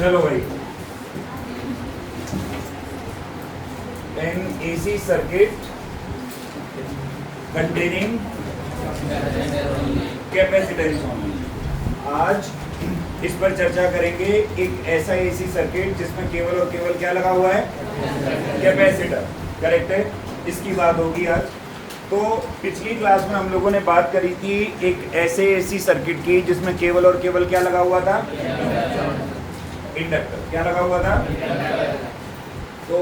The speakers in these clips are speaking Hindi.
चलो भाई, N AC circuit containing capacitance only. आज इस पर चर्चा करेंगे। एक ऐसा एसी सर्किट जिसमें केवल और केवल क्या लगा हुआ है, कैपेसिटर। करेक्ट है, इसकी बात होगी आज। तो पिछली क्लास में हम लोगों ने बात करी थी एक ऐसे एसी सर्किट की जिसमें केवल और केवल क्या लगा हुआ था, इंडक्टर। क्या लगा हुआ था? तो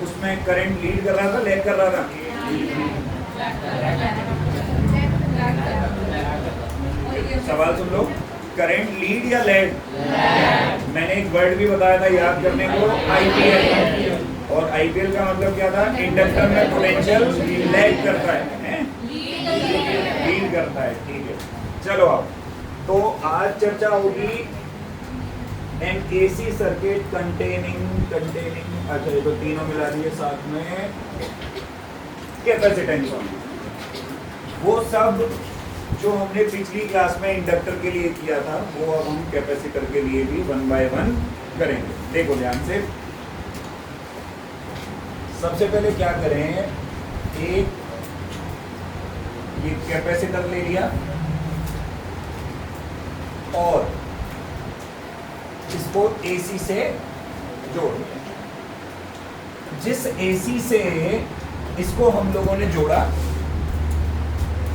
उसमें करंट लीड कर रहा था, लैग कर रहा था? सवाल सुन लो, करंट लीड या लैग? मैंने एक वर्ड भी बताया था याद करने को, आईपीएल। और आईपीएल का मतलब क्या था? इंडक्टर में पोटेंशियल लैग करता है, लीड करता है। ठीक है, चलो अब तो आज चर्चा होगी एन एसी सर्किट कंटेनिंग अच्छा ये तो तीनों मिला दिए साथ में, कैपेसिटेंस। वो सब जो हमने पिछली क्लास में इंडक्टर के लिए किया था वो अब हम कैपेसिटर के लिए भी वन बाय वन करेंगे। देखो ध्यान से, सबसे पहले क्या करें, एक ये कैपेसिटर ले लिया और इसको एसी से जोड़ दिया। जिस एसी से इसको हम लोगों ने जोड़ा,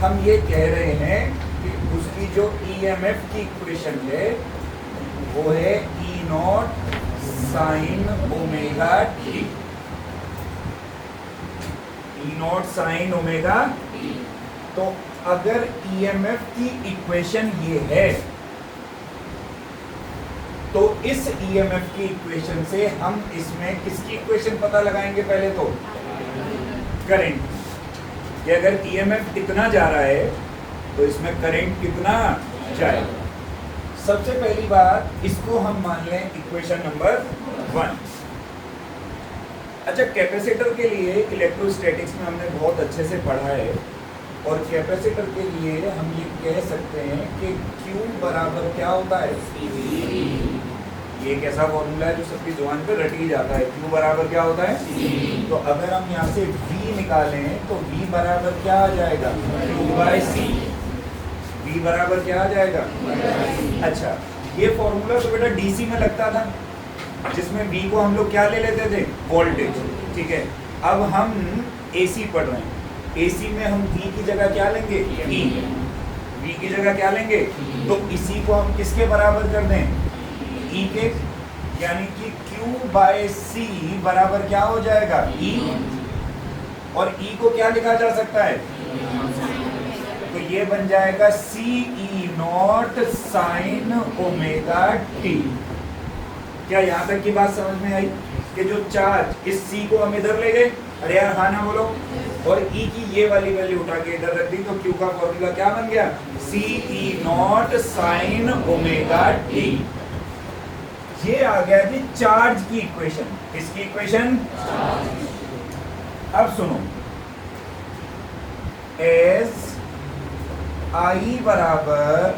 हम ये कह रहे हैं कि उसकी जो ईएमएफ की इक्वेशन है वो है E naught sine omega T. E naught sine omega. तो अगर ईएमएफ की इक्वेशन ये है तो इस ईएमएफ की इक्वेशन से हम इसमें किसकी इक्वेशन पता लगाएंगे? पहले तो करंट कि अगर ईएमएफ इतना जा रहा है तो इसमें करंट कितना जाएगा। सबसे पहली बात, इसको हम मान लें इक्वेशन नंबर 1। अच्छा, कैपेसिटर के लिए इलेक्ट्रोस्टैटिक्स में हमने बहुत अच्छे से पढ़ा है और कैपेसिटर के लिए हम ये कह सकते हैं कि Q बराबर क्या होता है? ये एक ऐसा फॉर्मूला है जो सबकी जुबान पे रट ही जाता है। Q बराबर क्या होता है? तो अगर हम यहाँ से V निकालें तो V बराबर क्या आ जाएगा? Q/C। V बराबर क्या आ जाएगा? अच्छा, ये फॉर्मूला तो बेटा डीसी में लगता था जिसमें V को हम लोग क्या ले लेते थे? वोल्टेज। ठीक है, अब हम एसी पढ़ रहे हैं। एसी में हम V की जगह क्या लेंगे? E। V की जगह क्या लेंगे? तो इसी को हम किसके बराबर कर दें? E के, यानी कि Q/C बराबर क्या हो जाएगा? E। और E को क्या लिखा जा सकता है? तो ये बन जाएगा CE not sine omega T. क्या यहाँ तक की बात समझ में आई कि जो चार्ज इस C को हम इधर ले गए, अरे यार हाँ ना बोलो, और E की ये वाली वैल्यू उठा के इधर रख दी तो Q का फॉर्मूला क्या बन गया? CE not sine omega T. ये आ गया जी चार्ज की इक्वेशन। किसकी इक्वेशन? अब सुनो, एस आई बराबर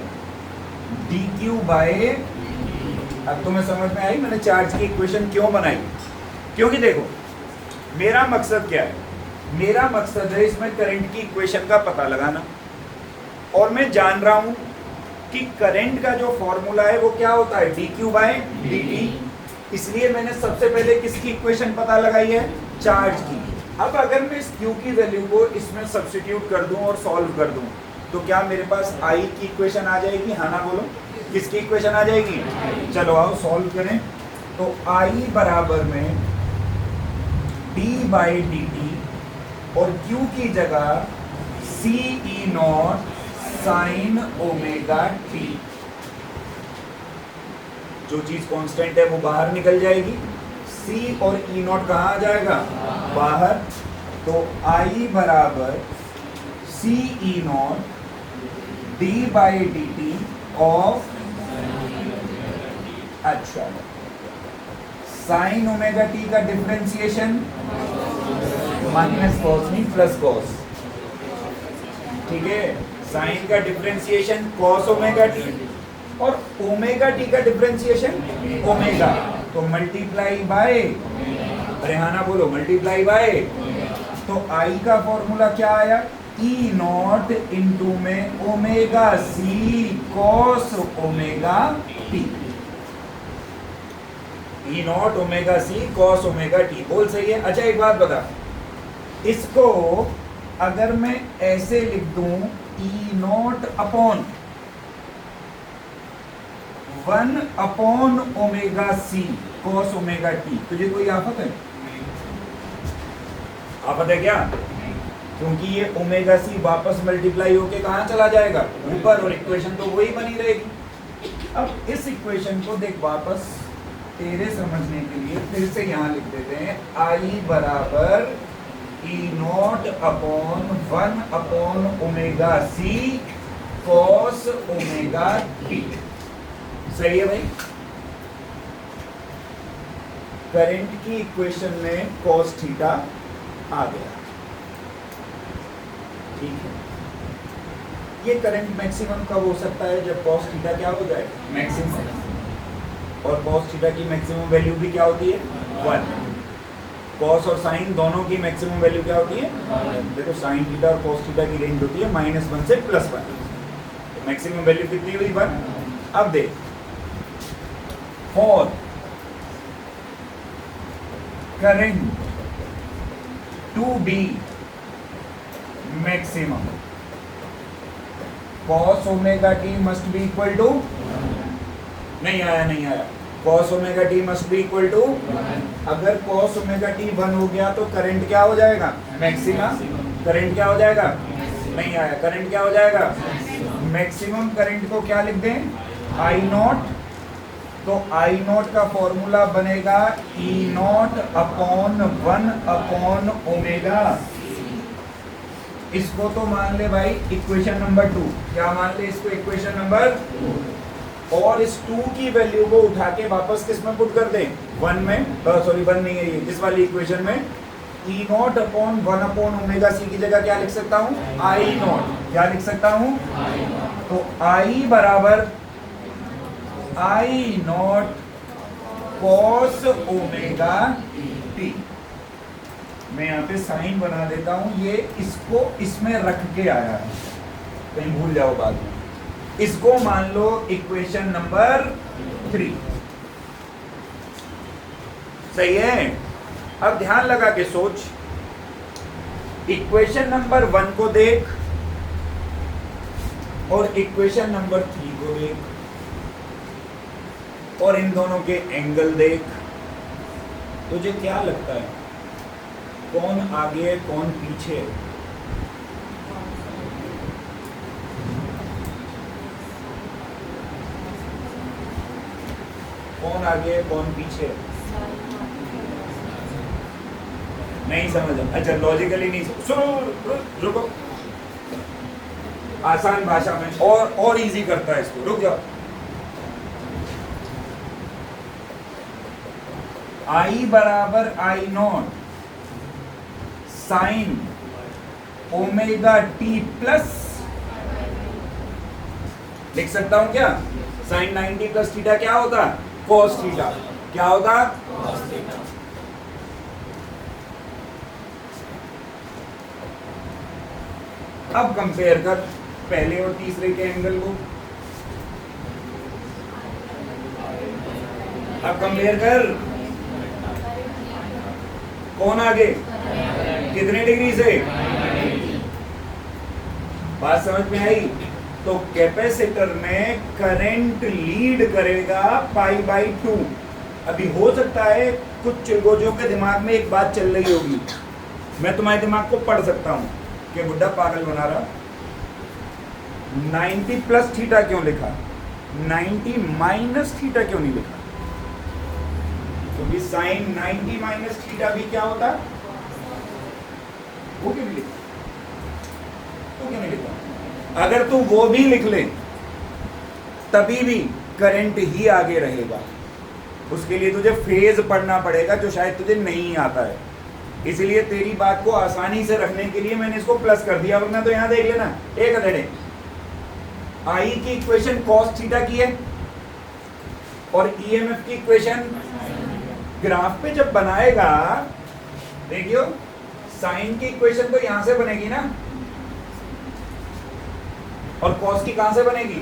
dQ/, अब तुम्हें समझ में आई मैंने चार्ज की इक्वेशन क्यों बनाई? क्योंकि देखो मेरा मकसद क्या है, मेरा मकसद है इसमें करंट की इक्वेशन का पता लगाना। और मैं जान रहा हूं कि करंट का जो फॉर्मूला है वो क्या होता है? dQ/dt। इसलिए मैंने सबसे पहले किसकी इक्वेशन पता लगाई है? चार्ज की। अब अगर मैं इस Q की वैल्यू को इसमें सब्स्टिट्यूट कर दूं और सॉल्व कर दूं तो क्या मेरे पास I की इक्वेशन आ जाएगी? हाँ ना बोलो, किसकी इक्वेशन आ जाएगी? चलो आओ सॉल्व करें। तो I बराबर में d/dt और Q की जगह CE not sine omega T. जो चीज कांस्टेंट है वो बाहर निकल जाएगी, C और E नॉट कहाँ आ जाएगा? बाहर। तो I बराबर CE नॉट d/dt ऑफ, अच्छा साइन ओमेगा टी का डिफरेंशिएशन माइनस कॉस नहीं प्लस कॉस। ठीक है, साइन का डिफरेंशिएशन कॉस ओमेगा टी और ओमेगा टी का डिफरेंशिएशन ओमेगा, तो मल्टीप्लाई बाय, रेहाना बोलो मल्टीप्लाई बाय, तो आई का फॉर्मूला क्या आया, ई नॉट इंटू में omega C cos omega T, E not omega C cos omega T, बोल सही है। अच्छा एक बात बता, इसको अगर मैं ऐसे लिख दूं E naught upon 1 upon omega C cos omega t, तुझे कोई आफत है? आफत है क्या? क्योंकि ये ओमेगा सी वापस मल्टीप्लाई होके कहां चला जाएगा, ऊपर, और इक्वेशन तो वही बनी रहेगी। अब इस इक्वेशन को देख, वापस तेरे समझने के लिए फिर से यहां लिख देते हैं, आई बराबर E naught upon 1 upon omega C cos omega t, सही है भाई। करंट की इक्वेशन में कॉस थीटा आ गया, ठीक है। ये करंट मैक्सिमम कब हो सकता है, जब कॉस थीटा क्या हो जाए, मैक्सिमम, और कॉस थीटा की मैक्सिमम वैल्यू भी क्या होती है, 1। कॉस और साइन दोनों की मैक्सिमम वैल्यू क्या होती है, देखो साइन थीटा और कॉस थीटा की रेंज होती है -1 से +1, तो मैक्सिमम वैल्यू कितनी हुई, 1। अब देख, for current to be maximum cos omega T must be equal to, नहीं आया, cos omega T must be equal to, अगर cos ओमेगा टी 1 हो गया तो करंट क्या हो जाएगा, मैक्सिमम, करंट क्या हो जाएगा, नहीं आया, करंट क्या हो जाएगा, मैक्सिमम करंट को क्या लिख दें, आई नॉट, तो आई नॉट का फॉर्मूला बनेगा ई नॉट अपॉन 1 अपॉन ओमेगा, इसको तो मान ले भाई इक्वेशन नंबर 2, क्या मान ले इसको, इक्वेशन नंबर 2, और इस 2 की वैल्यू को उठा के वापस किस में पुट कर दें, 1 में, सॉरी 1 नहीं है ये, इस वाली इक्वेशन में E naught upon 1 upon omega C की जगह क्या लिख सकता हूं, आई नॉट, क्या लिख सकता हूं, तो आई बराबर I not cos omega T, मैं यहाँ पे साइन बना देता हूं, ये इसको इसमें रख के आया है, कहीं भूल जाओ बाद में, इसको मान लो इक्वेशन नंबर 3, सही है। अब ध्यान लगा के सोच, इक्वेशन नंबर 1 को देख और इक्वेशन नंबर 3 को देख, और इन दोनों के एंगल देख, तुझे क्या लगता है कौन आगे कौन पीछे, कौन आगे कौन पीछे, नहीं समझ, अच्छा लॉजिकली नहीं, सुनो रुको, आसान भाषा में और इजी करता है इसको, रुक जाओ, आई बराबर I naught sine omega t plus, लिख सकता हूं क्या, साइन 90 प्लस थीटा क्या होता, कॉस थीटा, क्या होता, कॉस थीटा। अब कंपेयर कर पहले और तीसरे के एंगल को, अब कंपेयर कर, कौन आगे, कितने डिग्री से, बात समझ में आई। तो कैपेसिटर में करंट लीड करेगा π/2। अभी हो सकता है कुछ चिलगोजों के दिमाग में एक बात चल रही होगी, मैं तुम्हारे दिमाग को पढ़ सकता हूं कि बुड्ढा पागल बना रहा, 90 प्लस थीटा क्यों लिखा, 90 माइनस थीटा क्यों नहीं लिखा, क्योंकि साइन 90 माइनस थीटा भी क्या होता, वो क्यों नहीं लिखा, वो क्यों नहीं लिखा। अगर तू वो भी लिख ले तभी भी करंट ही आगे रहेगा, उसके लिए तुझे फेज पढ़ना पड़ेगा जो शायद तुझे नहीं आता है। इसलिए तेरी बात को आसानी से रखने के लिए मैंने इसको प्लस कर दिया, वरना तो यहां देख लेना एक अधेड़े, आई की इक्वेशन कॉस थीटा की है, और ईएमएफ की इक्वेशन ग्राफ पे जब बनाएगा, देखियो साइन की इक्वेशन तो यहां से बनेगी ना, और कॉस की कहां से बनेगी?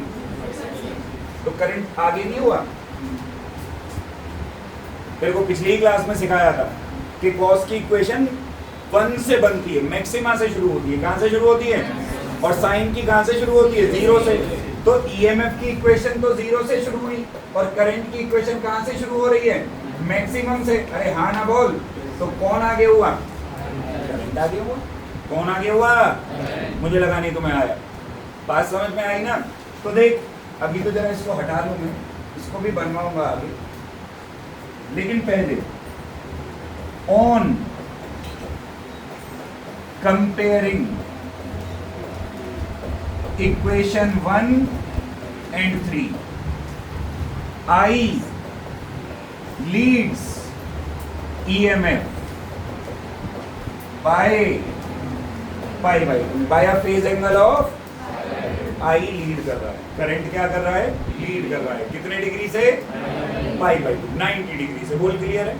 तो करंट आगे नहीं हुआ। मेरे को पिछली क्लास में सिखाया था कि कॉस की इक्वेशन 1 से बनती है, मैक्सिमा से शुरू होती है। कहां से शुरू होती है? और साइन की कहां से शुरू होती है? 0 से। तो ईएमएफ की इक्वेशन तो 0 से शुरू हुई, और करंट की इक्वेशन कहां से शुरू हो रही है? मैक्सिमम से। अरे हाँ ना बोल। तो कौन आगे हुआ? करंट आगे हुआ। कौन आगे हुआ? मुझे लगा नहीं तुम्हें आया। बात समझ में आई ना? तो देख, अभी तो जरा इसको हटा लूं मैं, इसको भी बनवाऊंगा आगे, लेकिन पहले on comparing equation 1 and 3, I leads EMF by a phase angle of I lead कर रहा है। करंट क्या कर रहा है? लीड कर रहा है। कितने डिग्री से? पाई बाई 90 डिग्री से। बोल क्लियर है?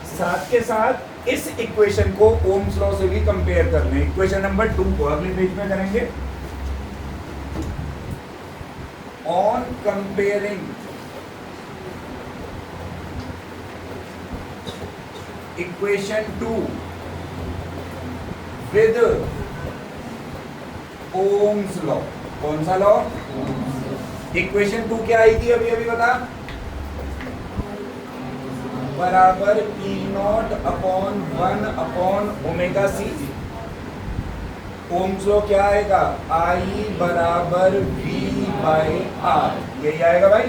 साथ के साथ इस इक्वेशन को ओम्स लॉ से भी कंपेयर कर लें। इक्वेशन नंबर 2 को अगले पेज में करेंगे। On comparing equation 2 with Ohm's law. कौन सा लॉ? इक्वेशन 2 क्या आई थी अभी अभी बता? बराबर E0 upon 1 upon omega C. Ohm's law क्या आएगा? I बराबर V बाई R। यही आएगा भाई।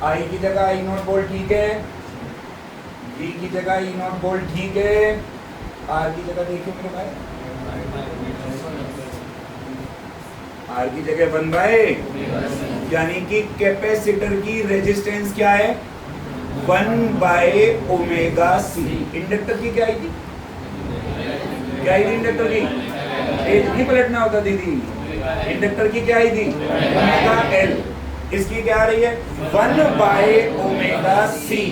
I की जगह E0 बोल, ठीक है। V की जगह E0 बोल, ठीक है। R की जगह देखिए मेरे भाई, R की जगह 1 बाय, यानी कि कैपेसिटर की रेजिस्टेंस क्या है? 1 बाय ओमेगा सी। इंडक्टर की क्या आई थी? क्या आई थी इंडक्टर की? एज नहीं पलटना होता दीदी। इंडक्टर की क्या आई थी? Omega L. इसकी क्या आ रही है? 1 बाय ओमेगा सी।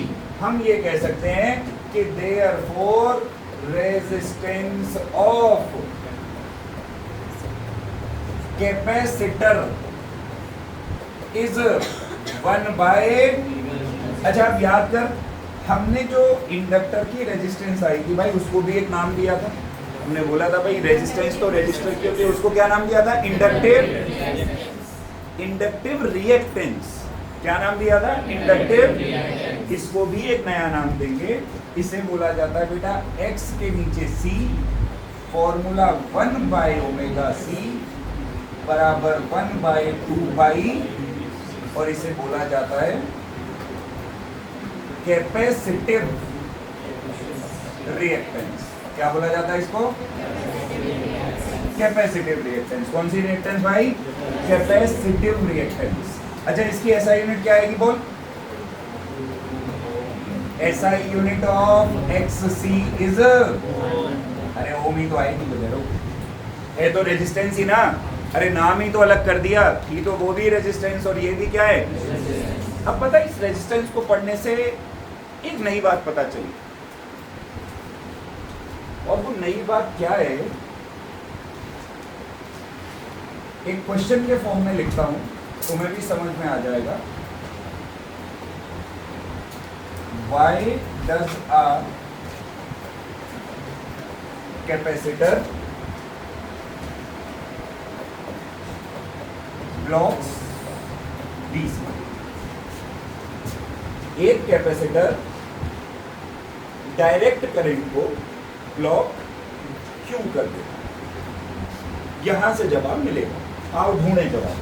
हम ये कह सकते हैं कि therefore resistance of capacitor is 1 by. अच्छा अब याद कर, हमने जो इंडक्टर की रेजिस्टेंस आई थी भाई, उसको भी एक नाम दिया था। हमने बोला था भाई रेजिस्टेंस तो रजिस्टर की होती है, उसको क्या नाम दिया था? Inductive reactance. क्या नाम दिया था? इंडक्टिव। इसको भी एक नया नाम देंगे, इसे बोला जाता है बेटा x के नीचे c, formula 1 by omega C बराबर 1 बाय 2 पाई, और इसे बोला जाता है कैपेसिटिव रिएक्टेंस। क्या बोला जाता है इसको? Capacitive reactance. कौन सी रिएक्टेंस भाई? Capacitive reactance. अच्छा इसकी एसआई यूनिट क्या आएगी बोल? एसआई यूनिट ऑफ एक्ससी इज, अरे ओम ही तो आएगी बजारो, है तो रेजिस्टेंस ही ना। अरे नाम ही तो अलग कर दिया, थी तो वो भी रेजिस्टेंस और ये भी क्या है? अब पता है इस रेजिस्टेंस को पढ़ने से एक नई बात पता चली, और वो नई बात क्या है? एक क्वेश्चन के फॉर्म में लिखता हूं, तुम्हें भी समझ में आ जाएगा। Why does a capacitor blocks DC? एक कैपेसिटर डायरेक्ट करंट को ब्लॉक क्यों कर देता? यहां से जवाब मिलेगा। आओ ढूंढे जवाब।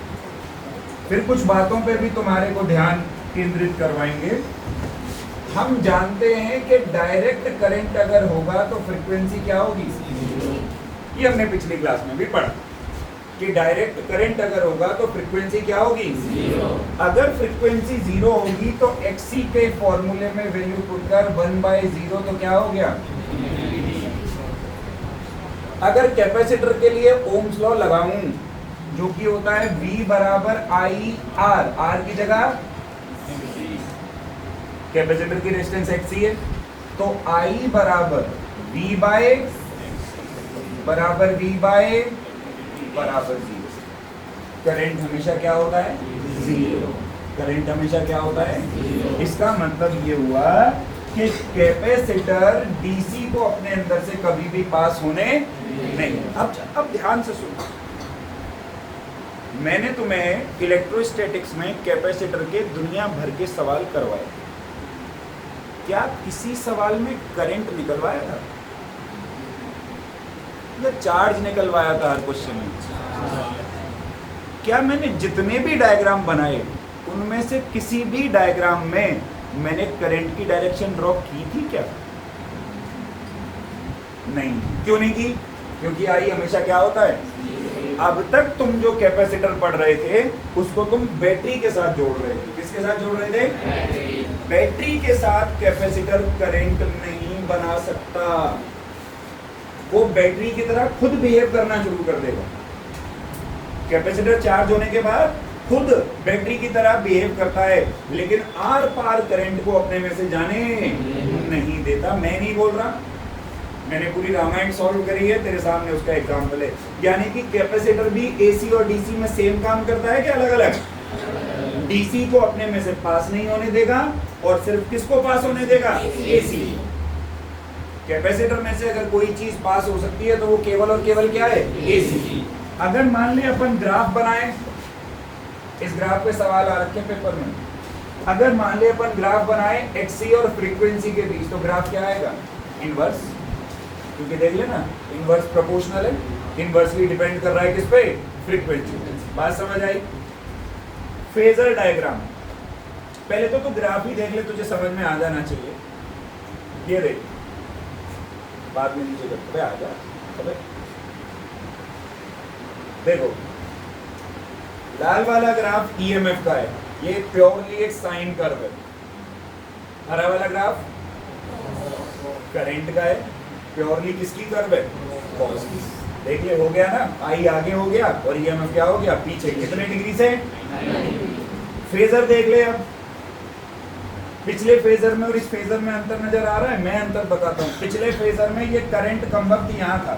फिर कुछ बातों पे भी तुम्हारे को ध्यान केंद्रित करवाएंगे। हम जानते हैं कि डायरेक्ट करंट अगर होगा तो फ्रीक्वेंसी क्या होगी? ये हमने पिछली क्लास में भी पढ़ा कि डायरेक्ट करंट अगर होगा तो फ्रीक्वेंसी क्या होगी? अगर फ्रीक्वेंसी 0 होगी तो XC के फॉर्मूले में वैल्यू पुट कर 1/0 तो क्या हो गया? अगर कैपेसिटर के लिए ओम्स लॉ लगाऊं जो कि होता है V बराबर I R, R की जगह कैपेसिटर की रेजिस्टेंस XC है, तो I बराबर V बाय बराबर 0। करंट हमेशा क्या होता है? 0। करंट हमेशा क्या होता है? इसका मतलब ये हुआ कि कैपेसिटर डीसी को अपने अंदर से कभी भी पास होने नहीं। अब ध्यान से सुनो, मैंने तुम्हें इलेक्ट्रोस्टैटिक्स में कैपेसिटर के दुनिया भर के सवाल करवाए, क्या किसी सवाल में करंट निकलवाया था या चार्ज निकलवाया था हर क्वेश्चन में? क्या मैंने जितने भी डायग्राम बनाए उनमें से किसी भी डायग्राम में मैंने करंट की डायरेक्शन ड्रॉ की थी क्या? नहीं। क्यों नहीं की? क्योंकि आई हमेशा क्या होता है? अब तक तुम जो कैपेसिटर पढ़ रहे थे उसको तुम बैटरी के साथ जोड़ रहे थे। किसके साथ जोड़ रहे थे? बैटरी के साथ कैपेसिटर करंट नहीं बना सकता। वो बैटरी की तरह खुद बिहेव करना शुरू कर देगा। कैपेसिटर चार्ज होने के बाद खुद बैटरी की तरह बिहेव करता है, लेकिन आर पार करंट को अपने में से जाने नहीं देता। मैं नहीं बोल रहा, मैंने पूरी रामायण सॉल्व करी है, तेरे सामने उसका एग्जांपल है। यानी कि कैपेसिटर भी एसी और डीसी में सेम काम करता है कि अलग अलग? डीसी को अपने में से पास नहीं होने देगा और सिर्फ किसको पास होने देगा? एसी। कैपेसिटर में से अगर कोई चीज पास हो सकती है तो वो केवल और केवल क्या है? एसी। अगर मान ले अपन ग्राफ बनाए, इस ग्राफ पे सवाल आ रखे पेपर में, अगर मान ले अपन ग्राफ बनाए एक्सी और फ्रीक्वेंसी के बीच, तो ग्राफ क्या आएगा? इनवर्स। क्योंकि देख लेना, इनवर्स प्रोपोर्शनल है, इनवर्सली डिपेंड कर रहा है किस पे? फ्रीक्वेंसी। बात समझ आई? फेजर डायग्राम, पहले तो तू ग्राफ ही देख ले, तुझे समझ में आ जाना चाहिए। ये देख, बाद में नीचे करते आ जा। देखो, लाल वाला ग्राफ ईएमएफ का है, ये प्योरली एक साइन कर्व है। हरा वाला ग्राफ करंट का है, प्योरली किसकी कर्व है? कॉस की। देख ले, हो गया ना, आई आगे हो गया और ईएमएफ क्या हो गया? पीछे। कितने डिग्री से? फेजर देख ले। अब पिछले फेजर में और इस फेजर में अंतर नजर आ रहा है? मैं अंतर बताता हूँ। पिछले फेजर में ये करंट कम वक्त यहाँ था,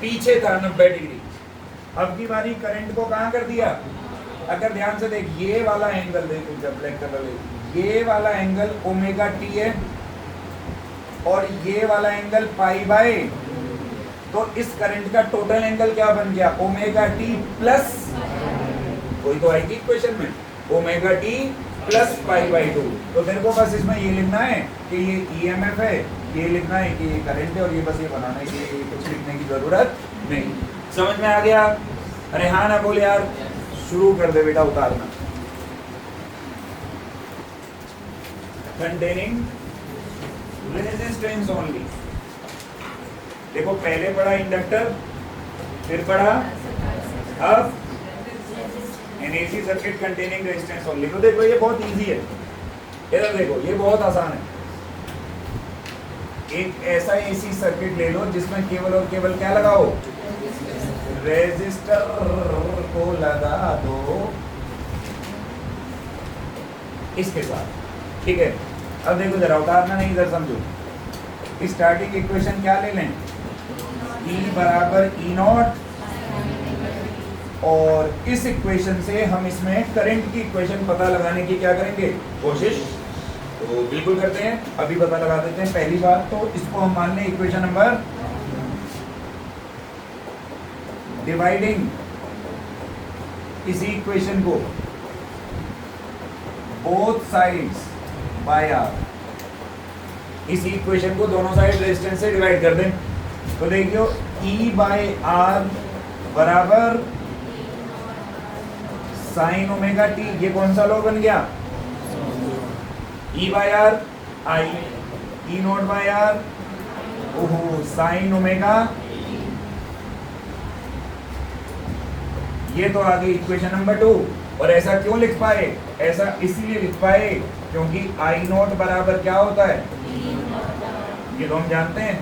पीछे था 90 डिग्री। अब की बारी करंट को कहाँ कर दिया? अगर ध्यान से देख, ये वाला एंगल देख, जब ब्लैक कलर, ये वाला एंगल ओमेगा टी है और ये वाला एंगल पाई बाय, तो इस करंट का टोटल एंगल क्या बन गया? ओमेगा टी प्लस, कोई तो आएगी इक्वेशन में, omega t plus pi by 2। तो तेरे को बस इसमें ये लिखना है कि ये ईएमएफ है, ये लिखना है कि ये करंट है, और ये बस ये बनाना है कि कुछ लिखने की जरूरत नहीं। समझ में आ गया? अरे हाँ ना बोल यार, शुरू कर दे बेटा उतारना। Containing resistance only. देखो, पहले पढ़ा इंडक्टर, फिर पढ़ा अब N AC circuit containing resistance only. तो देखो, ये बहुत इजी है। इधर देखो, ये बहुत आसान है। एक ऐसा एसी सर्किट ले लो जिसमें केवल और केवल क्या लगाओ? रेजिस्टर को लगा दो इसके साथ, ठीक है। अब देखो जरा, उतारना नहीं, इधर समझो। स्टार्टिंग इक्वेशन क्या ले लें? E बराबर ई नॉट, और इस इक्वेशन से हम इसमें करंट की इक्वेशन पता लगाने की क्या करेंगे? कोशिश। तो बिल्कुल करते हैं, अभी पता लगा देते हैं। पहली बात तो इसको हम मान लें इक्वेशन नंबर, डिवाइडिंग इसी इक्वेशन को बोथ साइड्स बाय आर, इसी इक्वेशन को दोनों साइड रेजिस्टेंस से डिवाइड कर दें। तो देखियो, E बाय आर बराबर साइन ओमेगा टी। ये कौन सा लॉ बन गया? E by R I, E not by R ओहो साइन ओमेगा। ये तो आ गई इक्वेशन नंबर 2। और ऐसा क्यों लिख पाए? ऐसा इसीलिए लिख पाए क्योंकि आई नॉट बराबर क्या होता है? ये तो हम जानते हैं।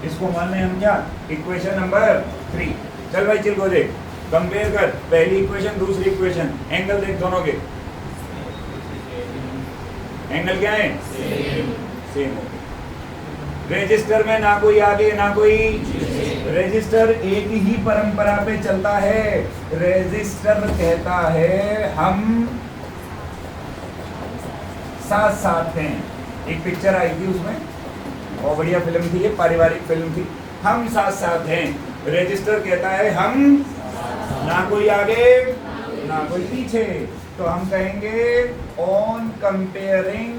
इसको मान लें हम क्या? Equation number 3। चल भाई, चिल को देख, कंपेयर कर पहली इक्वेशन दूसरी इक्वेशन, एंगल देख दोनों के। एंगल क्या है? सेम हो गया। रजिस्टर में ना कोई आगे ना कोई, रजिस्टर एक ही परंपरा पे चलता है। रजिस्टर कहता है हम साथ साथ हैं। एक पिक्चर आई थी उसमें, बहुत बढ़िया फिल्म थी, ये पारिवारिक फिल्म थी, हम साथ साथ हैं। रजिस्टर कहता है हम ना कोई आगे ना कोई पीछे। तो हम कहेंगे ऑन कंपेयरिंग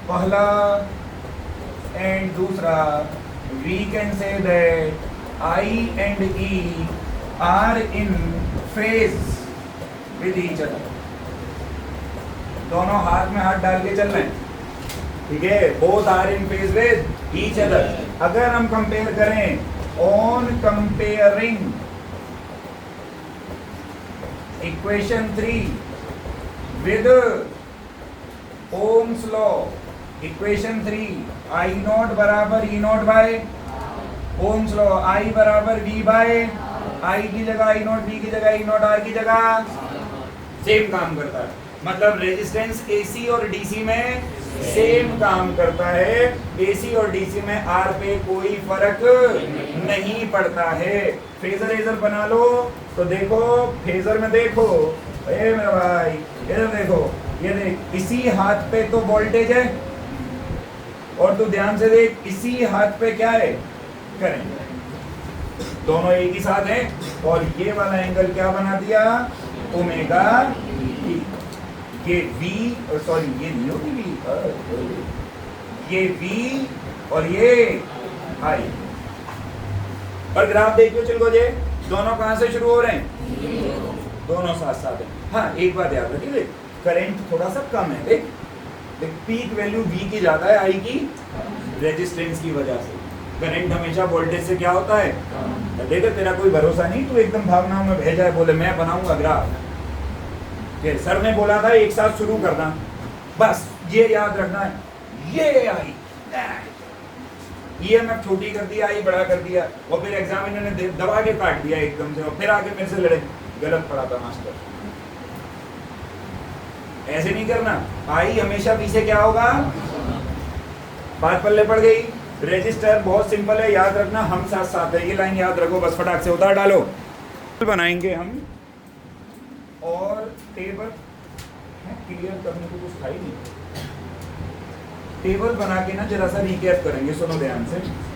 पहला एंड दूसरा, we can say that I and E are in phase with each other। दोनों हाथ में हाथ डाल के चल रहे हैं, ठीक है, both are in phase with each other। अगर हम कंपेयर करें on comparing equation 3 with Ohm's law, equation 3 I not बराबर E not by Ohm's law, I बराबर V बाय I की जगह I नॉट, V की जगह E नॉट, R की जगह सेम काम करता है। मतलब रेजिस्टेंस AC और DC में सेम काम करता है। AC और DC में R पे कोई फर्क नहीं पड़ता है। फेजर इधर बना लो तो देखो, फेजर में देखो, ए मेरा भाई इधर देखो, ये देख, इसी हाथ पे तो वोल्टेज है, और तू ध्यान से देख, इसी हाथ पे क्या है? करंट। दोनों एक ही साथ हैं, और ये वाला एंगल क्या बना दिया? Omega E। ये V, सॉरी ये नहीं होगी V, ये V और ये I। और ग्राफ देखियो चिलको जे, दोनों कहां से शुरू हो रहे हैं? दोनों साथ साथ हैं। हाँ, एक बात याद रखिए, करंट थोड़ा सा कम है, देख पीक वैल्यू V की ज्यादा है I की रेजिस्टेंस की वजह से। करंट हमेशा वोल्टेज से क्या होता है? देखो तेरा कोई भरोसा नहीं, तू एकदम भावनाओं में भेजा है, बोले मैं बनाऊंगा ग्राफ। सर ने बोला था एक साथ शुरू करना, बस ये याद रखना है, ये आई EMF छोटी कर दिया, आई बड़ा कर दिया, और फिर एग्जामिनर ने दबा के काट दिया एकदम से, और फिर आके मेरे से लड़े, गलत पड़ा था मास्टर। ऐसे नहीं करना, आई हमेशा पीछे क्या होगा? बात पल्ले पड़ गई। रजिस्टर बहुत सिंपल है, याद रखना, हम साथ साथ है, ये लाइन याद रखो, बस फटाक से उतार डालो। बनाएंगे हम, और टेबल क्लियर करने को कुछ था ही नहीं, टेबल बना के ना जरा सा रिकैप करेंगे, सुनो ध्यान से।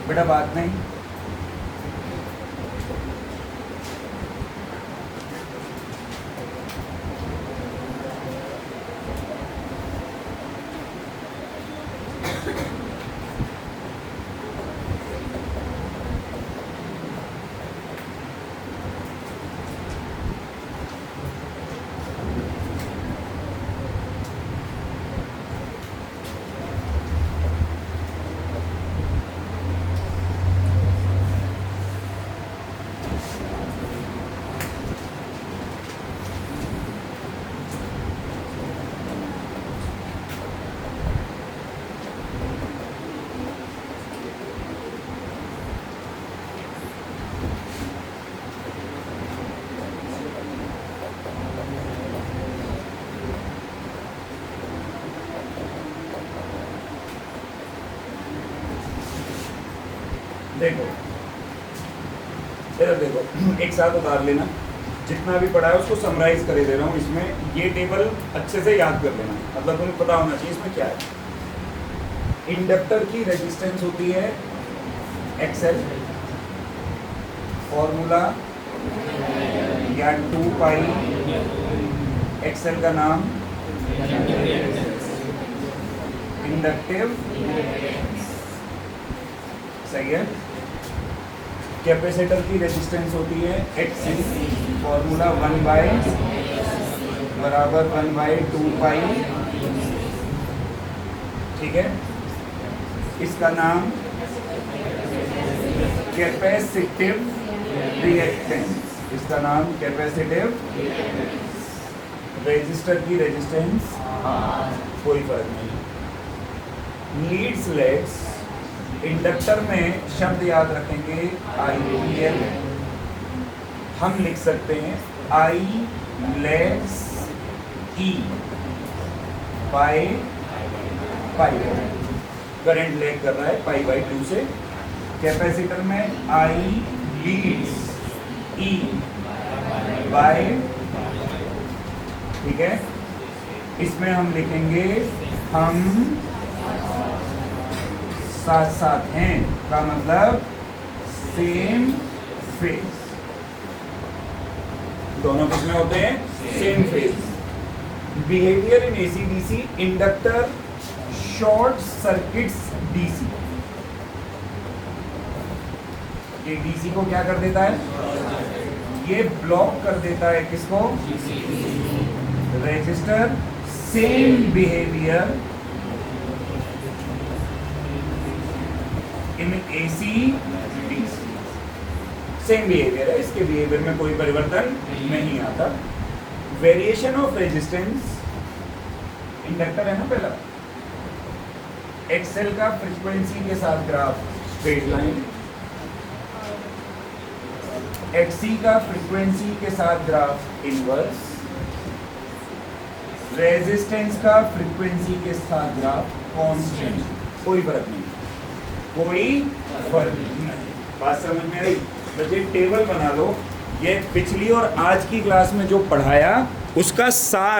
बेटा बात नहीं, देखो इधर देखो, एक साथ उतार लेना, जितना भी पढ़ा है उसको समराइज करे दे रहा हूँ इसमें। ये टेबल अच्छे से याद कर लेना, मतलब तुम्हें पता होना चाहिए इसमें क्या है। इंडक्टर की रेजिस्टेंस होती है XL, फॉर्मूला या 2 पाई XL का नाम इंडक्टिव सही है। कैपेसिटर की रेजिस्टेंस होती है Xc, फॉर्मूला 1/2 पाई, ठीक है। इसका नाम कैपेसिटिव रिएक्टेंस, इसका नाम कैपेसिटिव। रेजिस्टर की रेजिस्टेंस कोई फर्क नहीं। लीड्स लेग्स, इंडक्टर में शब्द याद रखेंगे IL, हम लिख सकते हैं I legs E by pi, current leg कर रहा है π/2 से। कैपेसिटर में I लीड्स E बाय, ठीक है। इसमें हम लिखेंगे हम साथ साथ हैं का मतलब सेम फेज, दोनों किसमें होते हैं same phase. Behaviour in AC/DC, inductor short circuits DC, ये DC को क्या कर देता है, ये ब्लॉक कर देता है किसको, resistor. Same behaviour in AC/DC, same behaviour है, इसके बिहेवियर में कोई परिवर्तन नहीं आता। वेरिएशन ऑफ रेजिस्टेंस, इंडक्टर है ना पहला, XL का फ्रीक्वेंसी के साथ ग्राफ स्ट्रेट लाइन, XC का फ्रीक्वेंसी के साथ ग्राफ इनवर्स, रेजिस्टेंस का फ्रीक्वेंसी के साथ ग्राफ कांस्टेंट, कोई फर्क नहीं, कोई फर्क नहीं। बात समझ में आई? बच्चे टेबल बना लो, ये पिछली और आज की क्लास में जो पढ़ाया उसका सार